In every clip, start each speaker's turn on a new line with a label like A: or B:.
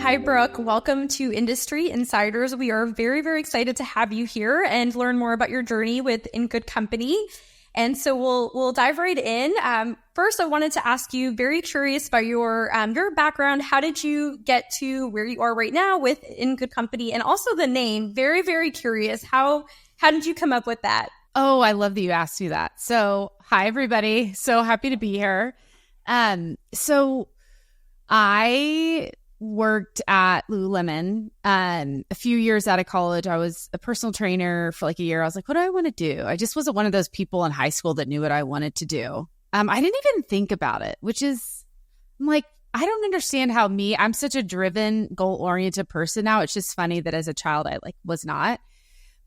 A: Hi, Brooke. Welcome to Industry Insiders. We are very, very excited to have you here and learn more about your journey with In Good Company. And so we'll dive right in. First, I wanted to ask you, very curious about your background. How did you get to where you are right now with In Good Company, and also the name? Very, very curious. How did you come up with that?
B: Oh, I love that you asked me that. So, hi everybody. So happy to be here. So I worked at Lululemon. A few years out of college, I was a personal trainer for like a year. I was like, what do I want to do? I just wasn't one of those people in high school that knew what I wanted to do. I didn't even think about it, which is, I'm like, I don't understand how I'm such a driven, goal-oriented person now. It's just funny that as a child, I was not.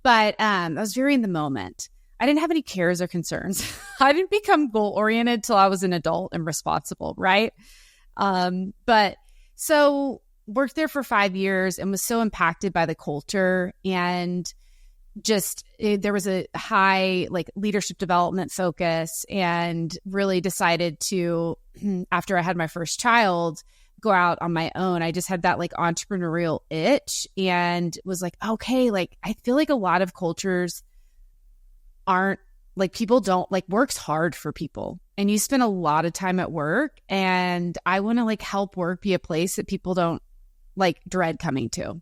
B: But I was very in the moment. I didn't have any cares or concerns. I didn't become goal-oriented till I was an adult and responsible, right? But so worked there for 5 years and was so impacted by the culture, and just there was a high leadership development focus, and really decided to, after I had my first child, go out on my own. I just had that entrepreneurial itch, and was like, okay, I feel like a lot of cultures aren't people don't work's hard for people, and you spend a lot of time at work, and I want to help work be a place that people don't dread coming to.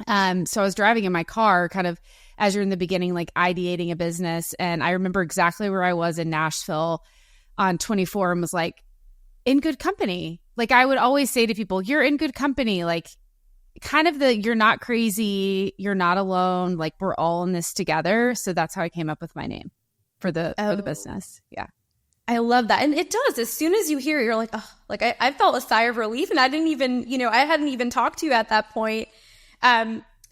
B: So I was driving in my car kind of as you're in the beginning, ideating a business. And I remember exactly where I was in Nashville on 24 and was like, in good company. I would always say to people, you're in good company. Kind of you're not crazy, you're not alone, we're all in this together. So that's how I came up with my name for the business. Yeah.
A: I love that. And it does. As soon as you hear it, you're like, oh, I felt a sigh of relief, and I didn't even, I hadn't even talked to you at that point.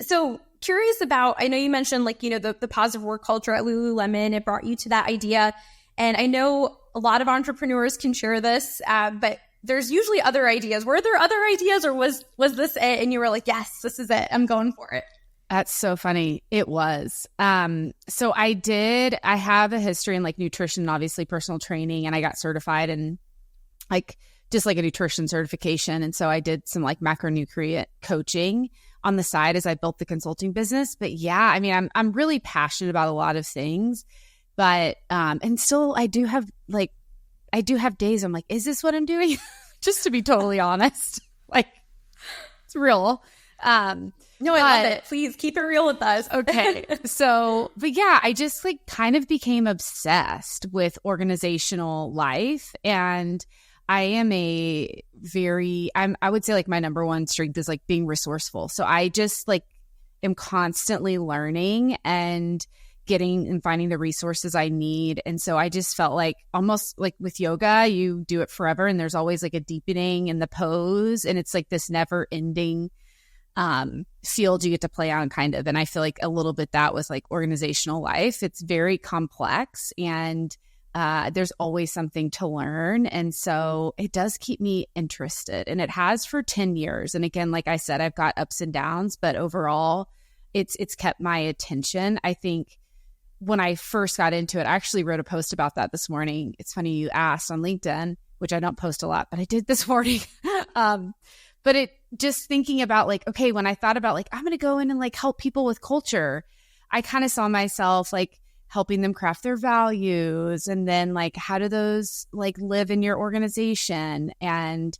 A: So curious about, I know you mentioned the positive work culture at Lululemon, it brought you to that idea. And I know a lot of entrepreneurs can share this, but there's usually other ideas. Were there other ideas, or was this it? And you were like, yes, this is it. I'm going for it.
B: That's so funny. It was. So I have a history in nutrition, obviously personal training, and I got certified in just a nutrition certification. And so I did some macronutrient coaching on the side as I built the consulting business. But yeah, I mean, I'm really passionate about a lot of things, but, and still I do have days I'm like, is this what I'm doing? Just to be totally honest, it's real.
A: No, I love it. Please keep it real with us.
B: Okay. So, but yeah, I just kind of became obsessed with organizational life, and I am I would say my number one strength is being resourceful. So I just am constantly learning and getting and finding the resources I need. And so I just felt almost with yoga, you do it forever, and there's always a deepening in the pose, and it's this never ending field you get to play on kind of. And I feel a little bit that was organizational life. It's very complex, and there's always something to learn. And so it does keep me interested, and it has for 10 years. And again, like I said, I've got ups and downs, but overall it's kept my attention. I think when I first got into it, I actually wrote a post about that this morning. It's funny you asked on LinkedIn, which I don't post a lot, but I did this morning. But it just thinking about okay, when I thought about I'm going to go in and help people with culture, I kind of saw myself helping them craft their values, and then how do those live in your organization? And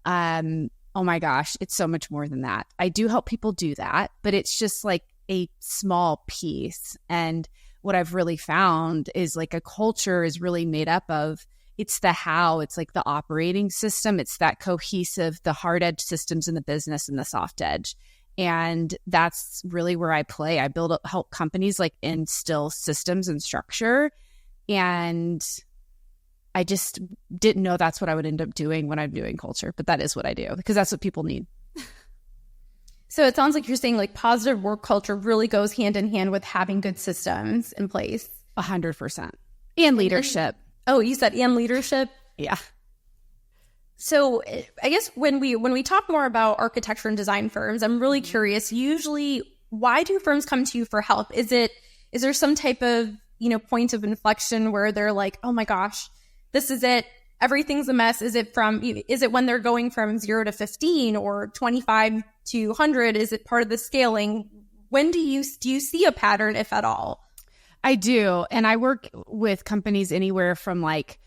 B: oh my gosh, it's so much more than that. I do help people do that, but it's just a small piece. And what I've really found is a culture is really made up of, it's the how, it's the operating system, it's that cohesive, the hard edge systems in the business and the soft edge. And that's really where I play. I help companies instill systems and structure. And I just didn't know that's what I would end up doing when I'm doing culture, but that is what I do because that's what people need.
A: So it sounds like you're saying positive work culture really goes hand in hand with having good systems in place.
B: 100%. And leadership.
A: Oh, you said and leadership?
B: Yeah.
A: So I guess when we talk more about architecture and design firms, I'm really curious, usually why do firms come to you for help? Is there some type of, point of inflection where they're like, oh my gosh, this is it. everything's a mess? Is it when they're going from 0 to 15 or 25 to 100? Is it part of the scaling? When do you see a pattern, if at all?
B: I do. And I work with companies anywhere from like,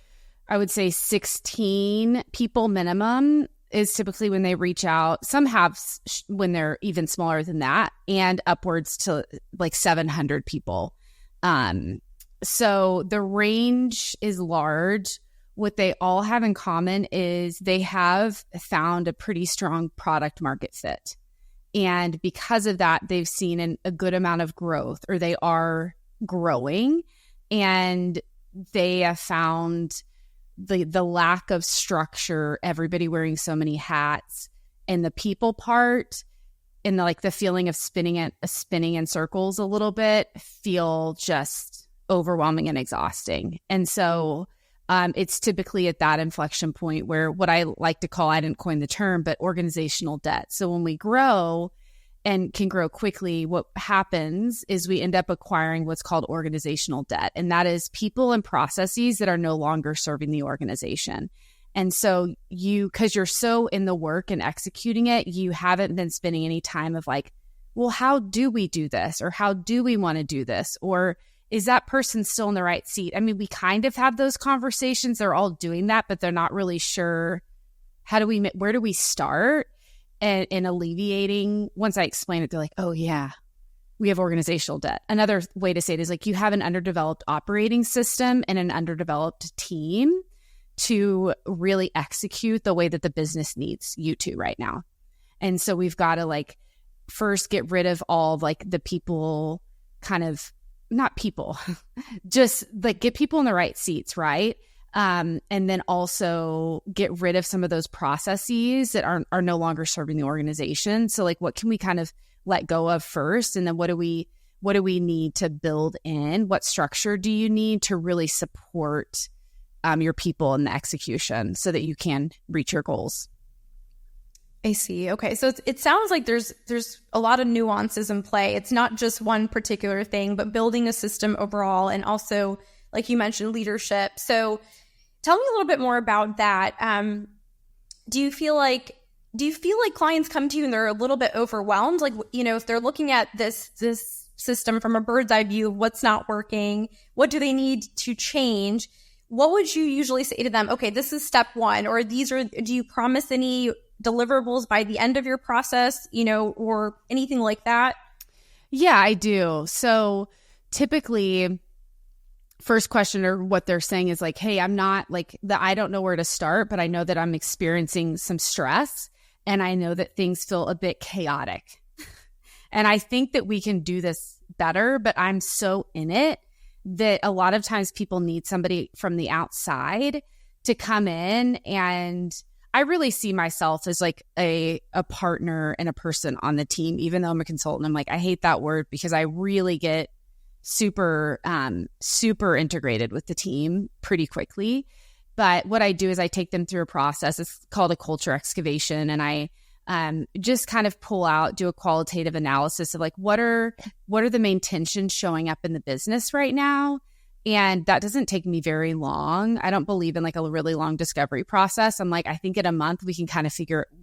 B: I would say 16 people minimum is typically when they reach out. Some have when they're even smaller than that, and upwards to like 700 people. So the range is large. What they all have in common is they have found a pretty strong product market fit. And because of that, they've seen a good amount of growth, or they are growing, and they have found the lack of structure, everybody wearing so many hats, and the people part, and the feeling of spinning in circles a little bit, feel just overwhelming and exhausting. And so it's typically at that inflection point where what I like to call, I didn't coin the term, but organizational debt. So when we grow and can grow quickly, what happens is we end up acquiring what's called organizational debt. And that is people and processes that are no longer serving the organization. And so because you're so in the work and executing it, you haven't been spending any time of like, well, how do we do this? Or how do we want to do this? Or is that person still in the right seat? I mean, we kind of have those conversations. They're all doing that, but they're not really sure where do we start? And alleviating, once I explain it, they're like, oh yeah, we have organizational debt. Another way to say it is like you have an underdeveloped operating system and an underdeveloped team to really execute the way that the business needs you to right now. And so we've got to like first get rid of all of like the people not people, just like get people in the right seats, right? And then also get rid of some of those processes that are no longer serving the organization. So like, what can we kind of let go of first? And then what do we need to build in? What structure do you need to really support your people in the execution so that you can reach your goals?
A: I see. Okay. So it sounds like there's a lot of nuances in play. It's not just one particular thing, but building a system overall, and also, like you mentioned, leadership. So tell me a little bit more about that. Do you feel like clients come to you and they're a little bit overwhelmed? Like, if they're looking at this system from a bird's eye view of what's not working, what do they need to change? What would you usually say to them? Okay, this is step one, or do you promise any deliverables by the end of your process, or anything like that?
B: Yeah, I do. So typically, first question or what they're saying is like, hey, I'm not like I don't know where to start, but I know that I'm experiencing some stress and I know that things feel a bit chaotic. And I think that we can do this better, but I'm so in it that a lot of times people need somebody from the outside to come in, and I really see myself as like a partner and a person on the team. Even though I'm a consultant, I'm like, I hate that word because I really get super integrated with the team pretty quickly. But what I do is I take them through a process. It's called a culture excavation. And I just kind of do a qualitative analysis of like, what are the main tensions showing up in the business right now? And that doesn't take me very long. I don't believe in like a really long discovery process. I'm like, I think in a month we can kind of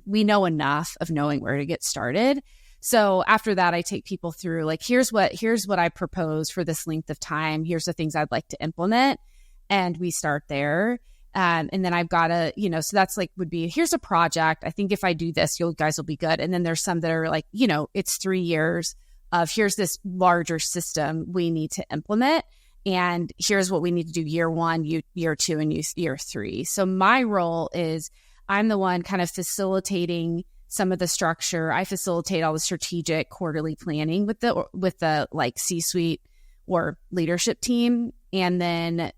B: we know enough of knowing where to get started. So after that, I take people through like, here's what I propose for this length of time. Here's the things I'd like to implement. And we start there. And then I've got to, so that's like would be, here's a project. I think if I do this, you guys will be good. And then there's some that are like, it's 3 years of here's this larger system we need to implement. And here's what we need to do year 1, year 2, and year 3. So my role is I'm the one kind of facilitating some of the structure. I facilitate all the strategic quarterly planning with the like C-suite or leadership team, and then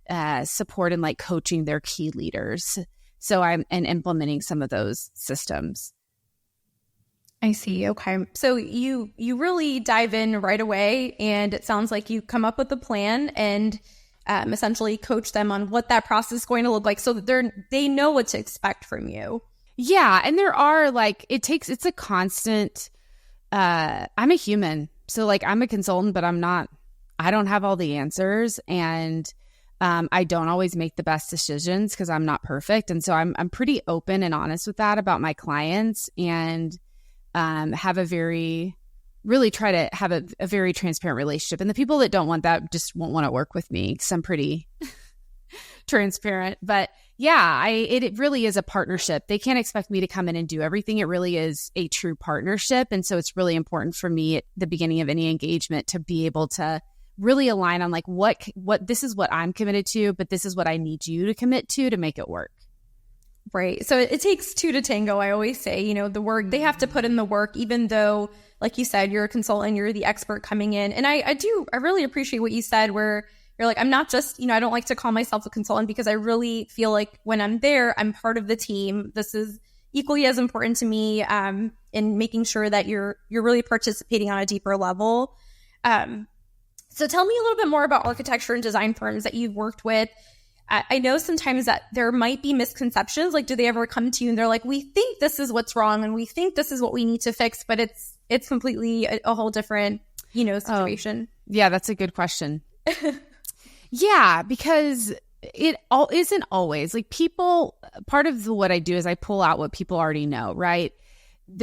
B: support and like coaching their key leaders. So I'm implementing some of those systems.
A: I see. Okay. So you really dive in right away, and it sounds like you come up with a plan and essentially coach them on what that process is going to look like, so that they know what to expect from you.
B: Yeah. And there are like, it's a constant, I'm a human. So like I'm a consultant, but I don't have all the answers. And I don't always make the best decisions because I'm not perfect. And so I'm pretty open and honest with that about my clients, and really try to have a very transparent relationship. And the people that don't want that just won't want to work with me because I'm pretty transparent. But yeah, it really is a partnership. They can't expect me to come in and do everything. It really is a true partnership. And so it's really important for me at the beginning of any engagement to be able to really align on like what this is what I'm committed to, but this is what I need you to commit to make it work.
A: Right. So it takes two to tango. I always say, the work, they have to put in the work, even though, like you said, you're a consultant, you're the expert coming in. And I really appreciate what you said, where you're like, I'm not just, I don't like to call myself a consultant because I really feel like when I'm there, I'm part of the team. This is equally as important to me in making sure that you're really participating on a deeper level. So tell me a little bit more about architecture and design firms that you've worked with. I know sometimes that there might be misconceptions. Like, do they ever come to you and they're like, we think this is what's wrong and we think this is what we need to fix, but it's completely a whole different, situation?
B: Yeah, that's a good question. Yeah, because it all isn't always like people. Part of what I do is I pull out what people already know, right?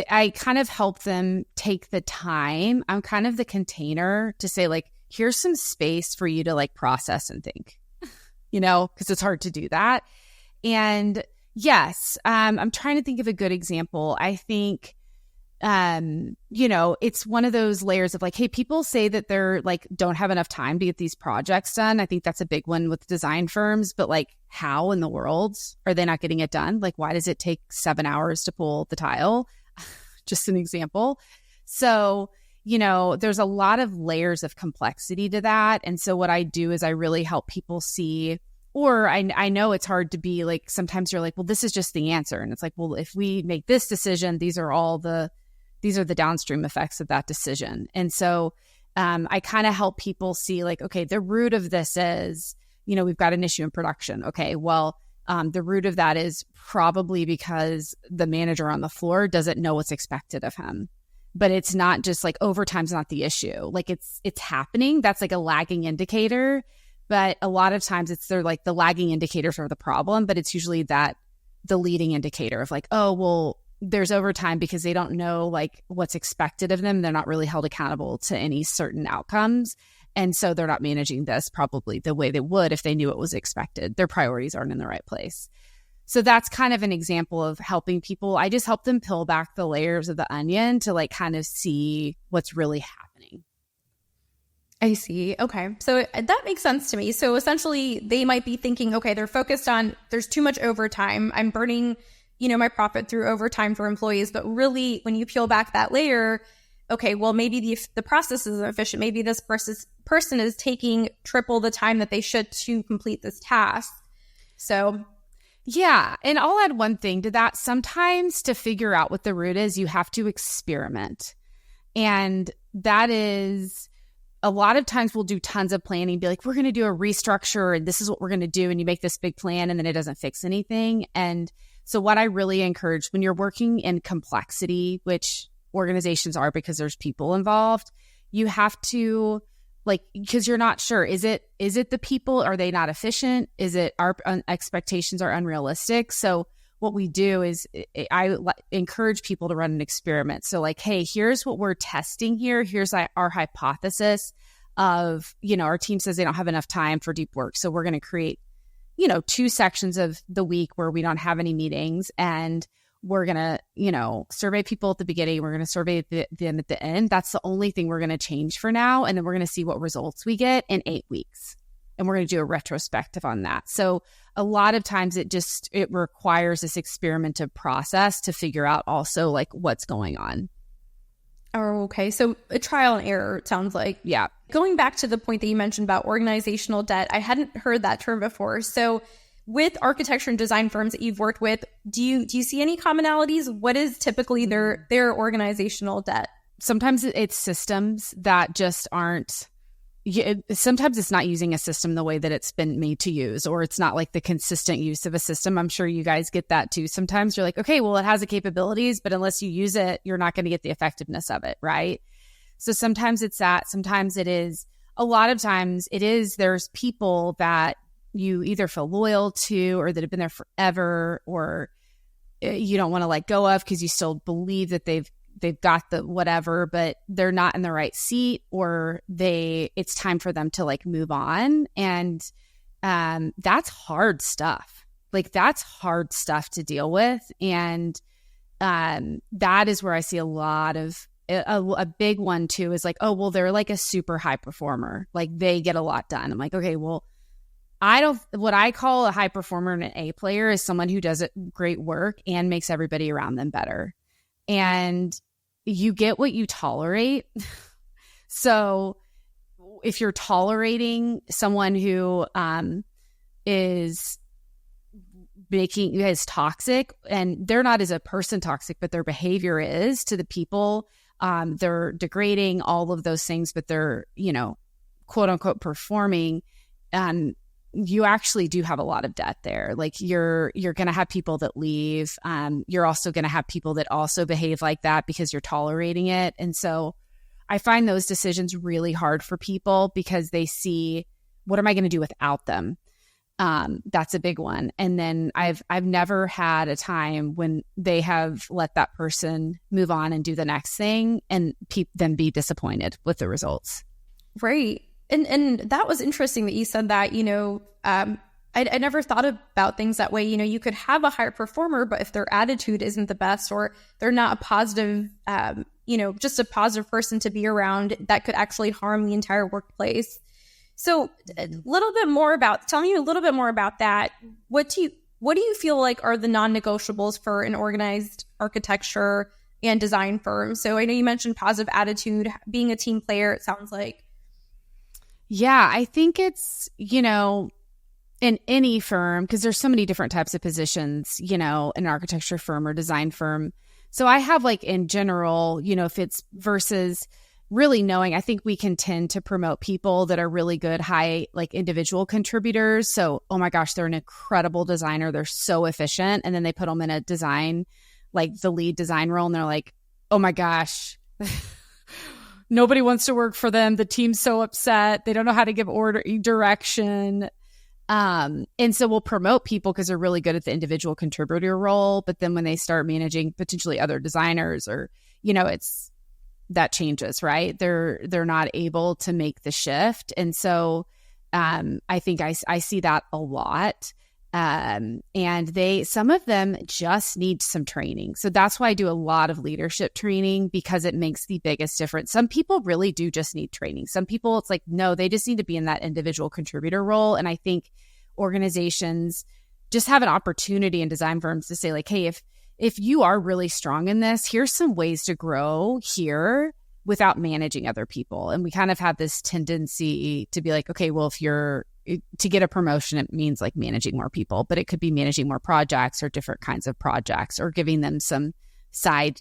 B: I kind of help them take the time. I'm kind of the container to say like, here's some space for you to like process and think, because it's hard to do that. And yes, I'm trying to think of a good example. I think, it's one of those layers of like, hey, people say that they're like, don't have enough time to get these projects done. I think that's a big one with design firms, but like, how in the world are they not getting it done? Like, why does it take 7 hours to pull the tile? Just an example. So, there's a lot of layers of complexity to that. And so what I do is I really help people see, or I know it's hard to be like, sometimes you're like, well, this is just the answer. And it's like, well, if we make this decision, these are the downstream effects of that decision. And so I kind of help people see like, okay, the root of this is, we've got an issue in production. Okay, well, the root of that is probably because the manager on the floor doesn't know what's expected of him. But it's not just like overtime's not the issue. Like it's happening. That's like a lagging indicator. But a lot of times they're like the lagging indicators are the problem, but it's usually that the leading indicator of like, oh, well, there's overtime because they don't know like what's expected of them. They're not really held accountable to any certain outcomes. And so they're not managing this probably the way they would if they knew it was expected. Their priorities aren't in the right place. So that's kind of an example of helping people. I just help them peel back the layers of the onion to like kind of see what's really happening.
A: I see. Okay. So that makes sense to me. So essentially they might be thinking, okay, they're focused on there's too much overtime. I'm burning, my profit through overtime for employees. But really when you peel back that layer, okay, well, maybe the process isn't efficient. Maybe this person is taking triple the time that they should to complete this task. So
B: yeah. And I'll add one thing to that. Sometimes to figure out what the root is, you have to experiment. And that is a lot of times we'll do tons of planning, be like, we're going to do a restructure and this is what we're going to do. And you make this big plan and then it doesn't fix anything. And so what I really encourage when you're working in complexity, which organizations are because there's people involved, you have to because you're not sure. Is it the people? Are they not efficient? Is it our expectations are unrealistic? So what we do is I encourage people to run an experiment. So like, hey, here's what we're testing here. Here's our hypothesis of, our team says they don't have enough time for deep work. So we're going to create, 2 sections of the week where we don't have any meetings, and we're going to, survey people at the beginning. We're going to survey them at the end. That's the only thing we're going to change for now. And then we're going to see what results we get in 8 weeks. And we're going to do a retrospective on that. So a lot of times it requires this experimentative process to figure out also like what's going on.
A: Oh, okay. So a trial and error, it sounds like.
B: Yeah.
A: Going back to the point that you mentioned about organizational debt, I hadn't heard that term before. So with architecture and design firms that you've worked with, do you see any commonalities? What is typically their organizational debt?
B: Sometimes it's systems that just aren't. Sometimes it's not using a system the way that it's been made to use, or it's not like the consistent use of a system. I'm sure you guys get that too. Sometimes you're like, okay, well, it has the capabilities, but unless you use it, you're not going to get the effectiveness of it, right? So sometimes it's that. Sometimes it is. A lot of times it is. There's people that you either feel loyal to or that have been there forever, or you don't want to let go of because you still believe that they've got the whatever, but they're not in the right seat, or it's time for them to like move on. And that's hard stuff. Like that's hard stuff to deal with. And that is where I see a lot of a big one too is like, oh, well, they're like a super high performer. Like they get a lot done. I'm like, okay, well, what I call a high performer and an A player is someone who does great work and makes everybody around them better. And you get what you tolerate. So if you're tolerating someone who is toxic, and they're not as a person toxic, but their behavior is to the people, they're degrading, all of those things, but they're, quote unquote performing, you actually do have a lot of debt there. Like you're going to have people that leave. You're also going to have people that also behave like that because you're tolerating it. And so I find those decisions really hard for people because they see, what am I going to do without them? That's a big one. And then I've never had a time when they have let that person move on and do the next thing and then be disappointed with the results.
A: Right. And that was interesting that you said that, I never thought about things that way. You could have a higher performer, but if their attitude isn't the best, or they're not a positive, just a positive person to be around, that could actually harm the entire workplace. So tell me a little bit more about that. What do you feel like are the non-negotiables for an organized architecture and design firm? So I know you mentioned positive attitude, being a team player, it sounds like.
B: Yeah, I think it's, in any firm, because there's so many different types of positions, an architecture firm or design firm. So I have like in general, if it's versus really knowing, I think we can tend to promote people that are really good, high, like individual contributors. So, oh my gosh, they're an incredible designer. They're so efficient. And then they put them in a design, like the lead design role. And they're like, oh my gosh, nobody wants to work for them. The team's so upset. They don't know how to give direction. And so we'll promote people because they're really good at the individual contributor role. But then when they start managing potentially other designers, or, that changes, right? They're not able to make the shift. And so I think I see that a lot. And some of them just need some training. So that's why I do a lot of leadership training, because it makes the biggest difference. Some people really do just need training. Some people, it's like, no, they just need to be in that individual contributor role. And I think organizations just have an opportunity in design firms to say like, hey, if you are really strong in this, here's some ways to grow here without managing other people. And we kind of have this tendency to be like, okay, well, to get a promotion, it means like managing more people, but it could be managing more projects or different kinds of projects, or giving them some side,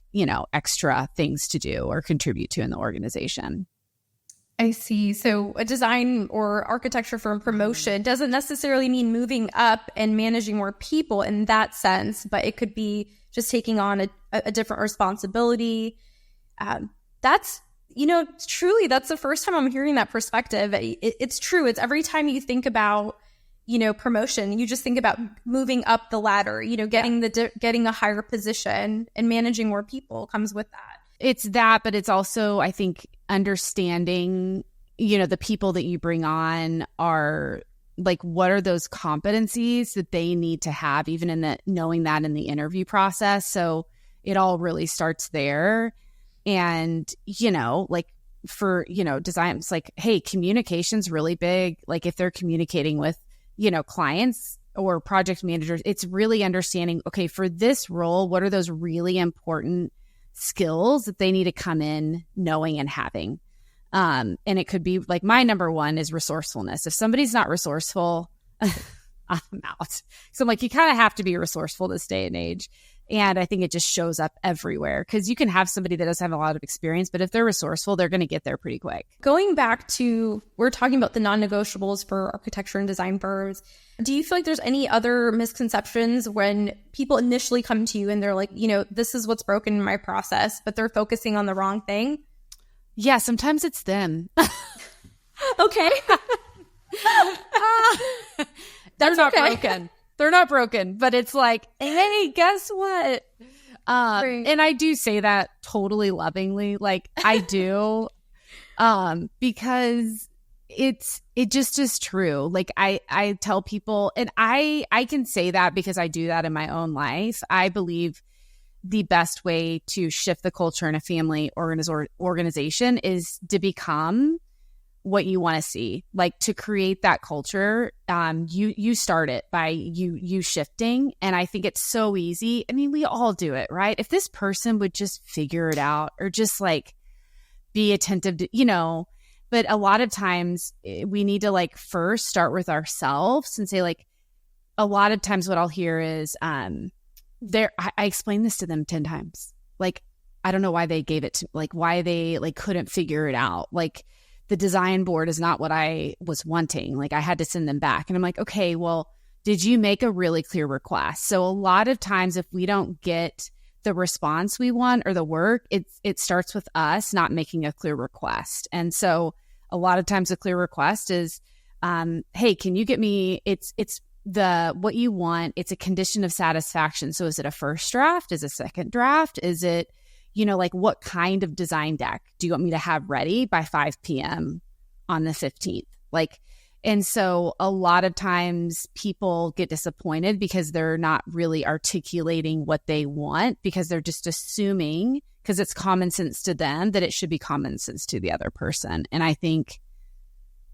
B: extra things to do or contribute to in the organization.
A: I see. So a design or architecture firm promotion doesn't necessarily mean moving up and managing more people in that sense, but it could be just taking on a different responsibility. That's, truly, that's the first time I'm hearing that perspective. It's true. It's every time you think about, promotion, you just think about moving up the ladder, getting a higher position, and managing more people comes with that.
B: It's that, but it's also, I think, understanding, the people that you bring on are like, what are those competencies that they need to have, even in knowing that in the interview process. So it all really starts there. And, like for, design, it's like, hey, communication's really big. Like if they're communicating with, clients or project managers, it's really understanding, okay, for this role, what are those really important skills that they need to come in knowing and having. And it could be like, my number one is resourcefulness. If somebody's not resourceful, I'm out. So I'm like, you kind of have to be resourceful this day and age. And I think it just shows up everywhere, because you can have somebody that doesn't have a lot of experience, but if they're resourceful, they're going to get there pretty quick.
A: Going back to, we're talking about the non-negotiables for architecture and design firms. Do you feel like there's any other misconceptions when people initially come to you and they're like, this is what's broken in my process, but they're focusing on the wrong thing?
B: Yeah, sometimes it's them.
A: Okay.
B: They're not
A: okay.
B: broken. They're not broken, but it's like, hey, guess what?
A: Right.
B: And I do say that totally lovingly. Like I do, because it just is true. Like I tell people, and I can say that because I do that in my own life. I believe the best way to shift the culture in a family organization is to become what you want to see, like to create that culture. You start it by you shifting. And I think it's so easy. I mean, we all do it, right? If this person would just figure it out or just like be attentive to, but a lot of times we need to like first start with ourselves and say like, a lot of times what I'll hear is, I explained this to them 10 times. Like, I don't know why they gave it to, like why they like couldn't figure it out. Like, the design board is not what I was wanting. Like I had to send them back. And I'm like, okay, well, did you make a really clear request? So a lot of times if we don't get the response we want or the work, it starts with us not making a clear request. And so a lot of times a clear request is, hey, can you get me, it's what you want. It's a condition of satisfaction. So is it a first draft? Is it a second draft? Is it, like what kind of design deck do you want me to have ready by 5 p.m. on the 15th? Like, and so a lot of times people get disappointed because they're not really articulating what they want because they're just assuming, because it's common sense to them, that it should be common sense to the other person. And I think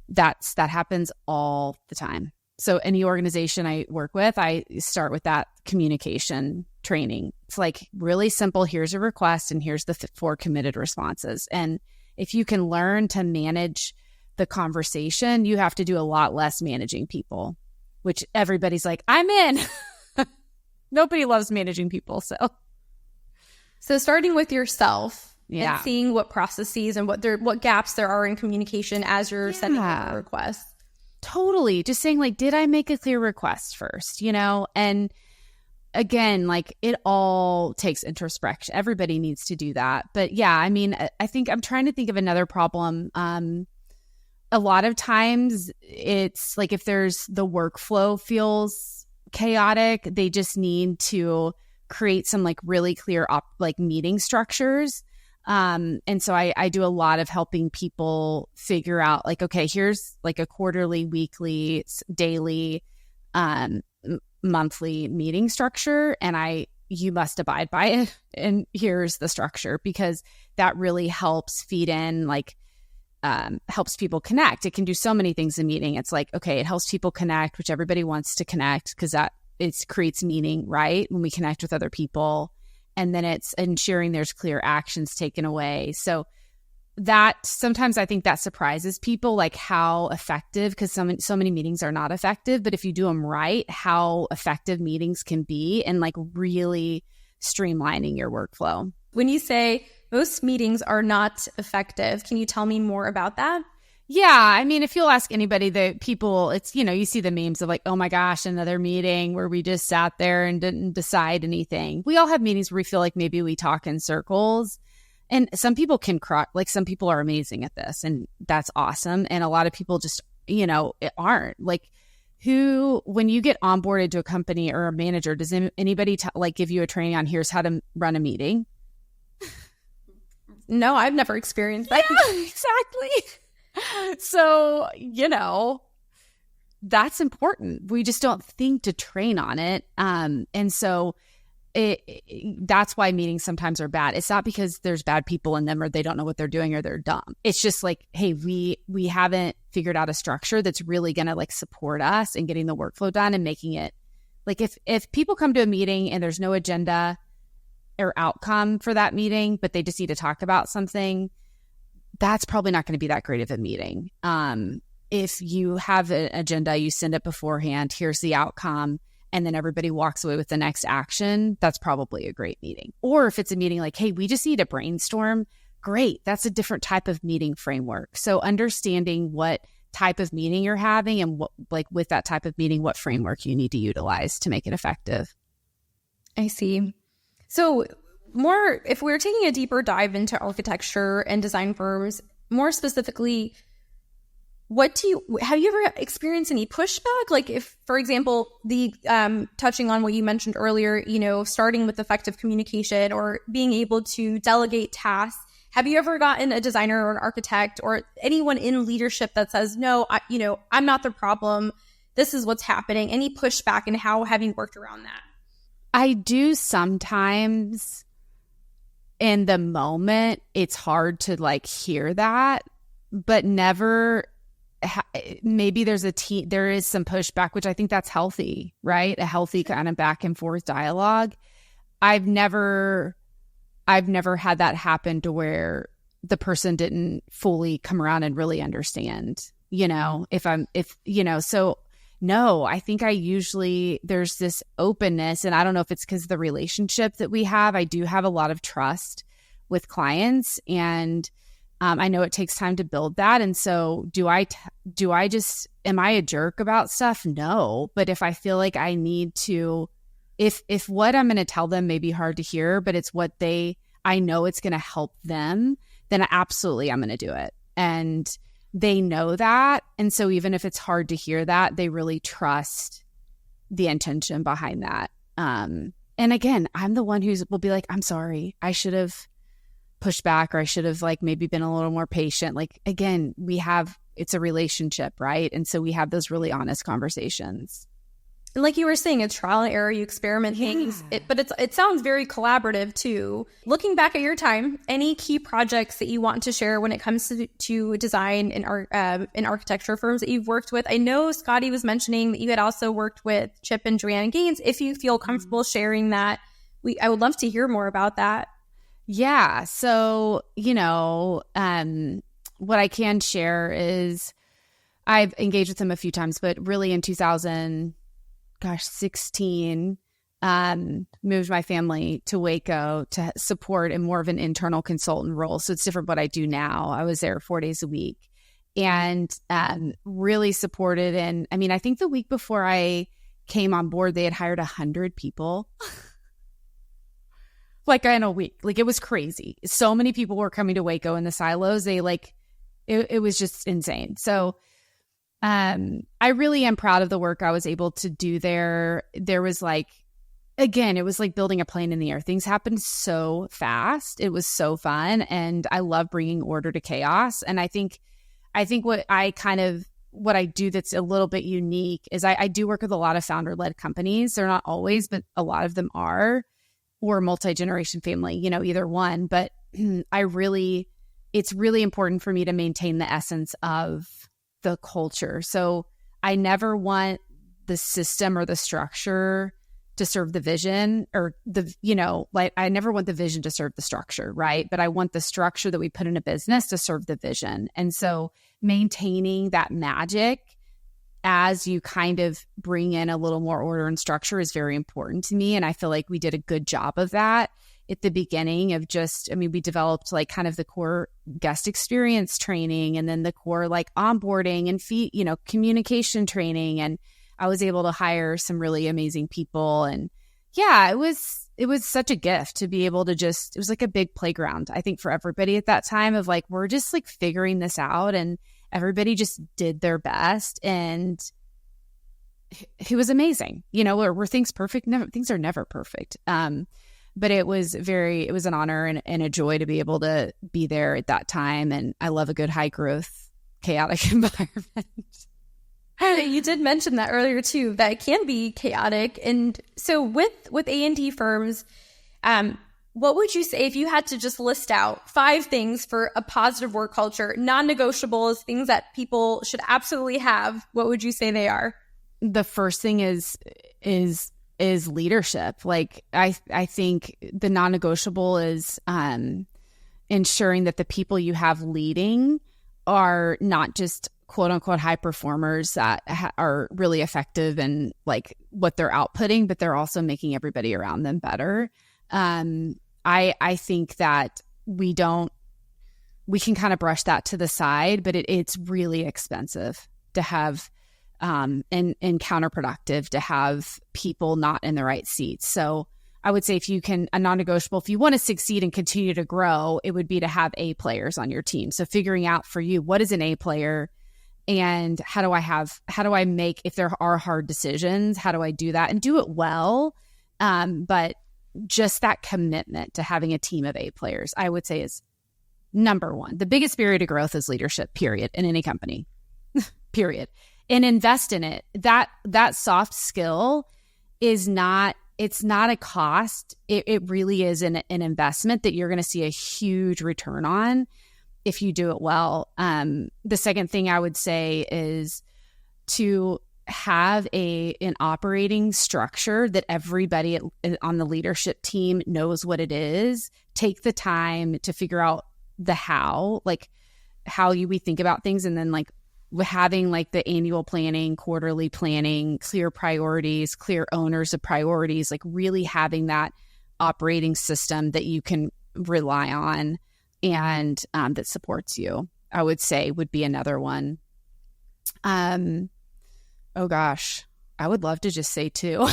B: that happens all the time. So any organization I work with, I start with that communication training. It's like really simple. Here's a request and here's the 4 committed responses. And if you can learn to manage the conversation, you have to do a lot less managing people, which everybody's like, I'm in. Nobody loves managing people.
A: So starting with yourself
B: Yeah.
A: and seeing what processes and what gaps there are in communication as you're sending out a request.
B: Totally. Just saying like, did I make a clear request first, And again, like it all takes introspection. Everybody needs to do that. But yeah, I mean, I think I'm trying to think of another problem. A lot of times it's like if there's the workflow feels chaotic, they just need to create some like really clear meeting structures. And so I do a lot of helping people figure out like, okay, here's like a quarterly, weekly, daily, monthly meeting structure. And you must abide by it. And here's the structure, because that really helps feed in, like, helps people connect. It can do so many things in meeting. It's like, okay, it helps people connect, which everybody wants to connect because it creates meaning, right? When we connect with other people. And then it's ensuring there's clear actions taken away. So that sometimes I think that surprises people, like how effective, because so many meetings are not effective, but if you do them right, how effective meetings can be and like really streamlining your workflow.
A: When you say most meetings are not effective, can you tell me more about that?
B: Yeah. I mean, if you'll ask anybody, the people, it's, you see the memes of like, oh my gosh, another meeting where we just sat there and didn't decide anything. We all have meetings where we feel like maybe we talk in circles, and some people can like some people are amazing at this and that's awesome. And a lot of people just, aren't like when you get onboarded to a company or a manager, does anybody give you a training on here's how to run a meeting?
A: No, I've never experienced that.
B: Yeah, exactly. So, that's important. We just don't think to train on it. And so that's why meetings sometimes are bad. It's not because there's bad people in them or they don't know what they're doing or they're dumb. It's just like, hey, we haven't figured out a structure that's really going to like support us in getting the workflow done and making it like if people come to a meeting and there's no agenda or outcome for that meeting, but they just need to talk about something, that's probably not going to be that great of a meeting. If you have an agenda, you send it beforehand, here's the outcome, and then everybody walks away with the next action, that's probably a great meeting. Or if it's a meeting like, hey, we just need to brainstorm, great. That's a different type of meeting framework. So understanding what type of meeting you're having and what, like with that type of meeting, what framework you need to utilize to make it effective.
A: I see. So if we're taking a deeper dive into architecture and design firms, more specifically, have you ever experienced any pushback? Like if, for example, the touching on what you mentioned earlier, starting with effective communication or being able to delegate tasks, have you ever gotten a designer or an architect or anyone in leadership that says, no, I'm not the problem. This is what's happening. Any pushback, and how have you worked around that?
B: I do sometimes. In the moment, it's hard to like hear that, but never. Maybe there is some pushback, which I think that's healthy, right? A healthy kind of back and forth dialogue. I've never had that happen to where the person didn't fully come around and really understand, so no, I think there's this openness, and I don't know if it's because of the relationship that we have. I do have a lot of trust with clients, and I know it takes time to build that. And so am I a jerk about stuff? No. But if I feel like I need to, if what I'm going to tell them may be hard to hear, but it's what I know it's going to help them, then absolutely I'm going to do it. And they know that. And so even if it's hard to hear that, they really trust the intention behind that. And again, I'm the one will be like, I'm sorry, I should have pushed back, or I should have like maybe been a little more patient. Like, again, it's a relationship, right? And so we have those really honest conversations.
A: And like you were saying, it's trial and error, you experiment things, but it sounds very collaborative too. Looking back at your time, any key projects that you want to share when it comes to design and architecture firms that you've worked with? I know Scotty was mentioning that you had also worked with Chip and Joanne Gaines. If you feel comfortable sharing that, I would love to hear more about that.
B: Yeah. So, what I can share is I've engaged with them a few times, but really in 2016, moved my family to Waco to support in more of an internal consultant role. So it's different what I do now. I was there 4 days a week and really supported. And I mean, I think the week before I came on board, they had hired 100 people. Like in a week. Like it was crazy. So many people were coming to Waco in the silos. It was just insane. So I really am proud of the work I was able to do there. There was it was like building a plane in the air. Things happened so fast. It was so fun. And I love bringing order to chaos. And I think what I do that's a little bit unique is I do work with a lot of founder-led companies. They're not always, but a lot of them are, or multi-generation family, either one. But it's really important for me to maintain the essence of the culture. So I never want the system or the structure to serve the vision, or I never want the vision to serve the structure, right? But I want the structure that we put in a business to serve the vision. And so maintaining that magic as you kind of bring in a little more order and structure is very important to me. And I feel like we did a good job of that at the beginning of we developed like kind of the core guest experience training, and then the core like onboarding and communication training. And I was able to hire some really amazing people. And yeah, it was such a gift to be able to it was like a big playground, I think, for everybody at that time of like, we're just like figuring this out, and everybody just did their best. And it was amazing. Were things perfect? No, things are never perfect. But it was an honor and a joy to be able to be there at that time. And I love a good high growth, chaotic environment.
A: You did mention that earlier too, that it can be chaotic. And so with A&D firms, what would you say if you had to just list out 5 things for a positive work culture, non-negotiables, things that people should absolutely have? What would you say they are?
B: The first thing is leadership. Like I think the non-negotiable is ensuring that the people you have leading are not just quote unquote high performers that are really effective in like what they're outputting, but they're also making everybody around them better. I think that we can kind of brush that to the side, but it's really expensive to have and counterproductive to have people not in the right seats. So I would say a non-negotiable, if you want to succeed and continue to grow, it would be to have A players on your team. So figuring out for you, what is an A player And how do I make, if there are hard decisions, how do I do that and do it well? But just that commitment to having a team of A players, I would say, is number one. The biggest barrier to growth is leadership, period, in any company, period. And invest in it. That soft skill is not, it's not a cost. It really is an investment that you're going to see a huge return on if you do it well. The second thing I would say is to have an operating structure that everybody on the leadership team knows what it is. Take the time to figure out the how, like how we think about things, and then like having like the annual planning, quarterly planning, clear priorities, clear owners of priorities, like really having that operating system that you can rely on and that supports you, I would say would be another one. Oh gosh, I would love to just say two.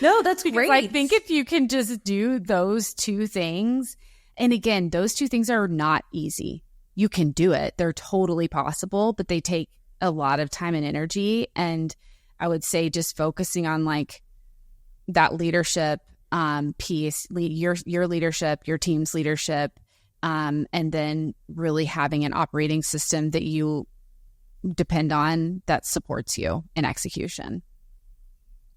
A: No, that's great.
B: I think if you can just do those two things, and again, those two things are not easy. You can do it. They're totally possible, but they take a lot of time and energy. And I would say just focusing on like that leadership piece, your leadership, your team's leadership, and then really having an operating system that you depend on that supports you in execution.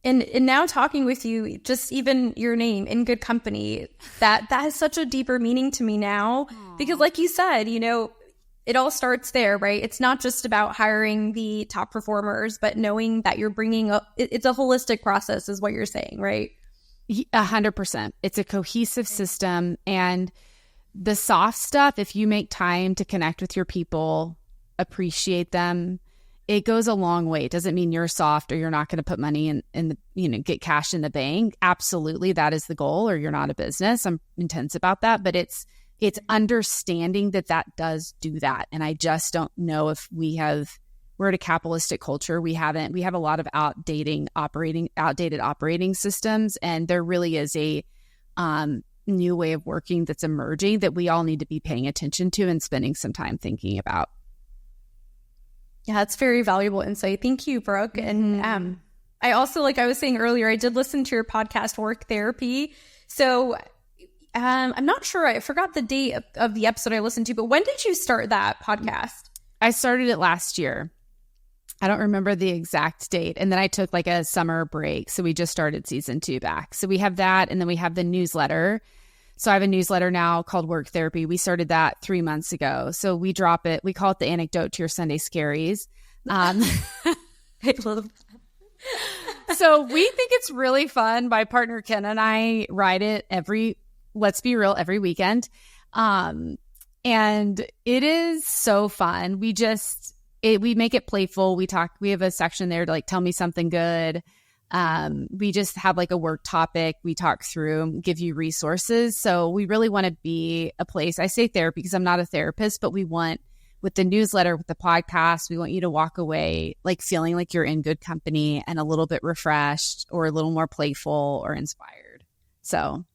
A: And now talking with you, just even your name, In Good Company, that has such a deeper meaning to me now. Aww. Because like you said, you know, it all starts there, right? It's not just about hiring the top performers, but knowing that you're bringing up, it's a holistic process is what you're saying, right?
B: 100%. It's a cohesive system. And the soft stuff, if you make time to connect with your people, appreciate them, it goes a long way. It doesn't mean you're soft or you're not going to put money in the, you know, get cash in the bank. Absolutely. That is the goal, or you're not a business. I'm intense about that, but it's understanding that does do that. And I just don't know if we're at a capitalistic culture. We have a lot of outdated operating systems. And there really is a new way of working that's emerging that we all need to be paying attention to and spending some time thinking about.
A: Yeah, that's very valuable insight. Thank you, Brooke. And I also, like I was saying earlier, I did listen to your podcast, Work Therapy. So I'm not sure. I forgot the date of the episode I listened to, but when did you start that podcast?
B: I started it last year. I don't remember the exact date. And then I took like a summer break. So we just started season 2 back. So we have that. And then we have the newsletter. So I have a newsletter now called Work Therapy. We started that 3 months ago. So we drop it. We call it the anecdote to your Sunday scaries.
A: I love that.
B: So we think it's really fun. My partner Ken and I write it every weekend. And it is so fun. We make it playful. We have a section there to like, tell me something good. We just have like a work topic we talk through, give you resources. So we really want to be a place, I say therapy because I'm not a therapist, but we want, with the newsletter, with the podcast, we want you to walk away like feeling like you're in good company and a little bit refreshed or a little more playful or inspired. So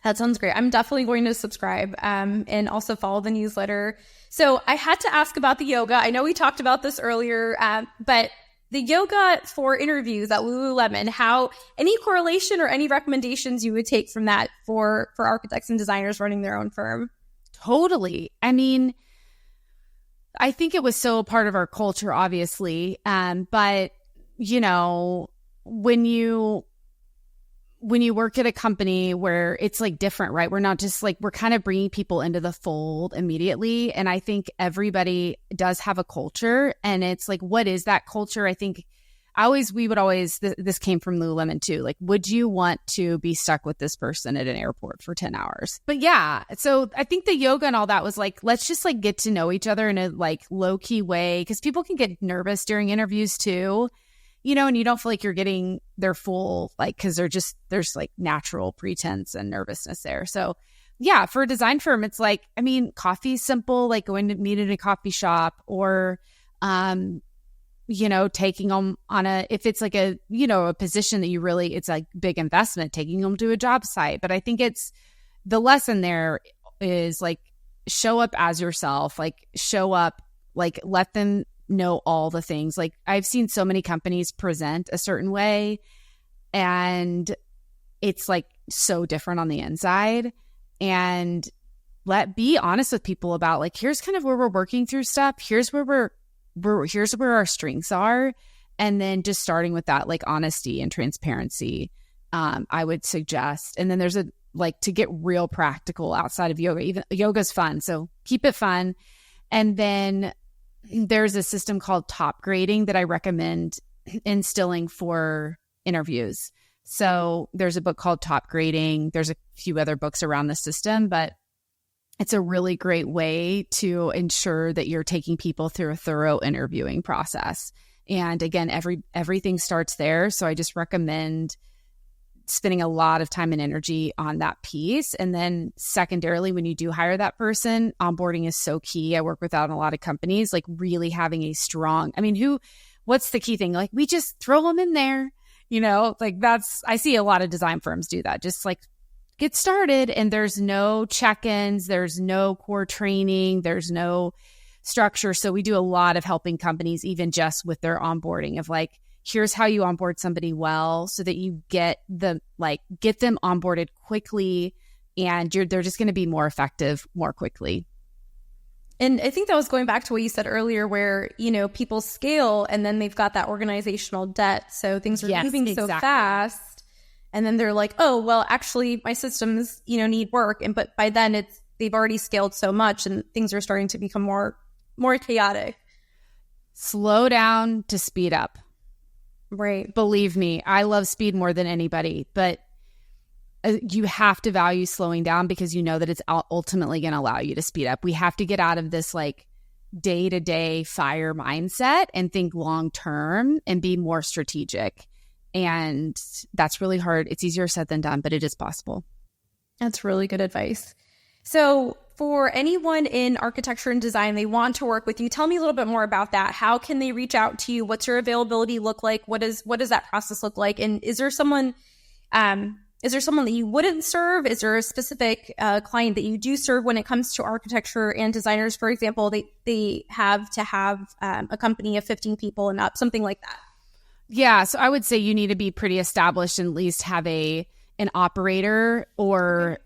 A: that sounds great. I'm definitely going to subscribe and also follow the newsletter. So I had to ask about the yoga. I know we talked about this earlier, but the yoga for interviews at Lululemon, any correlation or any recommendations you would take from that for architects and designers running their own firm?
B: Totally. I mean, I think it was so a part of our culture, obviously. But, you know, when you work at a company where it's like different, right? We're not just like, we're kind of bringing people into the fold immediately. And I think everybody does have a culture, and it's like, what is that culture? I think this came from Lululemon too. Like, would you want to be stuck with this person at an airport for 10 hours? But yeah, so I think the yoga and all that was like, let's just like get to know each other in a like low key way. Cause people can get nervous during interviews too. You know, and you don't feel like you're getting their full, like, because there's like natural pretense and nervousness there. So yeah, for a design firm, it's like, I mean, coffee's simple, like going to meet in a coffee shop, or, you know, taking them on if it's like a, you know, a position that you really, it's like big investment, taking them to a job site. But I think the lesson there is like, show up as yourself, like show up Like, let them know all the things. Like, I've seen so many companies present a certain way and it's like so different on the inside. And be honest with people about like, here's kind of where we're working through stuff. Here's where here's where our strengths are. And then just starting with that, like honesty and transparency, I would suggest. And then there's to get real practical outside of yoga. Even yoga's fun, so keep it fun. And then there's a system called top grading that I recommend instilling for interviews. So there's a book called Top Grading. There's a few other books around the system, but it's a really great way to ensure that you're taking people through a thorough interviewing process. And again, everything starts there. So I just recommend spending a lot of time and energy on that piece. And then secondarily, when you do hire that person, onboarding is so key. I work with that in a lot of companies, like really having a strong, what's the key thing? Like, we just throw them in there, like I see a lot of design firms do that. Just like get started and there's no check-ins, there's no core training, there's no structure. So we do a lot of helping companies, even just with their onboarding of like, here's how you onboard somebody well so that you get them onboarded quickly and they're just going to be more effective more quickly.
A: And I think that was going back to what you said earlier where, people scale and then they've got that organizational debt. So things are moving so fast. And then they're like, oh, well, actually my systems, need work. But by then they've already scaled so much and things are starting to become more chaotic.
B: Slow down to speed up.
A: Right.
B: Believe me, I love speed more than anybody, but you have to value slowing down because you know that it's ultimately going to allow you to speed up. We have to get out of this like day-to-day fire mindset and think long-term and be more strategic. And that's really hard. It's easier said than done, but it is possible.
A: That's really good advice. So for anyone in architecture and design, they want to work with you. Tell me a little bit more about that. How can they reach out to you? What's your availability look like? What does that process look like? And is there someone that you wouldn't serve? Is there a specific client that you do serve when it comes to architecture and designers? For example, they have to have a company of 15 people and up, something like that.
B: Yeah. So I would say you need to be pretty established and at least have an operator or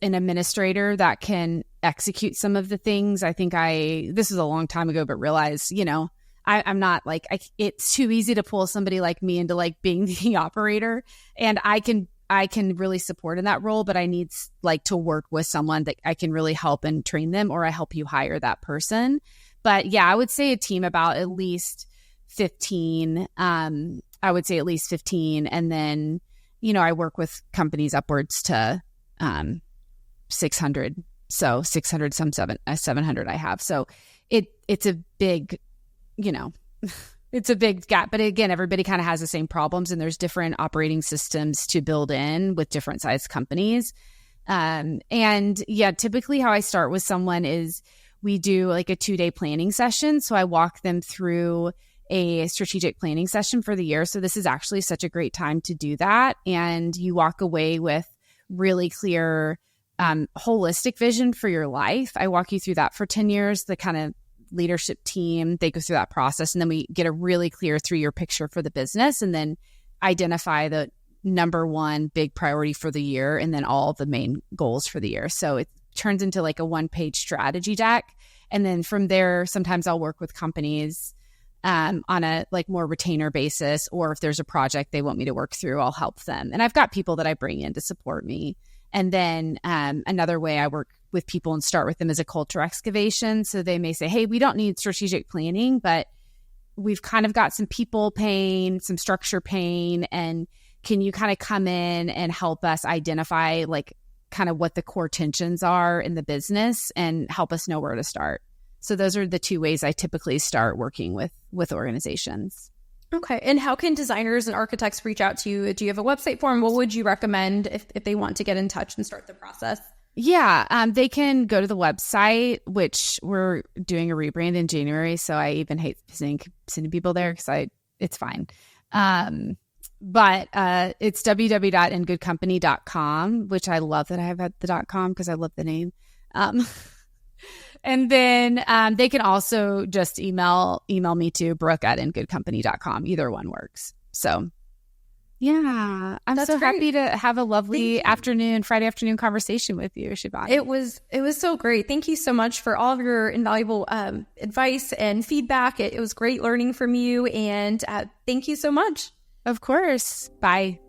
B: an administrator that can execute some of the things. I think this is a long time ago, but realize, I'm not like, it's too easy to pull somebody like me into like being the operator. And I can really support in that role, but I need like to work with someone that I can really help and train them, or I help you hire that person. But yeah, I would say a team about at least 15. I would say at least 15. And then, I work with companies upwards to 600. So 600, 700 I have. So it's a big, it's a big gap. But again, everybody kind of has the same problems and there's different operating systems to build in with different size companies. And yeah, typically how I start with someone is we do like a 2-day planning session. So I walk them through a strategic planning session for the year. So this is actually such a great time to do that. And you walk away with really clear holistic vision for your life. I walk you through that for 10 years, the kind of leadership team, they go through that process. And then we get a really clear 3-year picture for the business and then identify the number one big priority for the year and then all the main goals for the year. So it turns into like a 1-page strategy deck. And then from there, sometimes I'll work with companies on a like more retainer basis, or if there's a project they want me to work through, I'll help them. And I've got people that I bring in to support me. And then another way I work with people and start with them is a culture excavation. So they may say, hey, we don't need strategic planning, but we've kind of got some people pain, some structure pain. And can you kind of come in and help us identify like kind of what the core tensions are in the business and help us know where to start? So those are the 2 ways I typically start working with organizations.
A: Okay. And how can designers and architects reach out to you? Do you have a website for them? What would you recommend if they want to get in touch and start the process?
B: Yeah, they can go to the website, which we're doing a rebrand in January. So I even hate sending people there because it's fine. But it's www.ingoodcompany.com, which I love that I have at the .com because I love the name. And then they can also just email me to brooke@ingoodcompany.com. Either one works. So yeah, I'm
A: That's
B: so
A: great.
B: happy to have a lovely Friday afternoon conversation with you, Shivani.
A: It was so great. Thank you so much for all of your invaluable advice and feedback. It was great learning from you, and thank you so much.
B: Of course. Bye.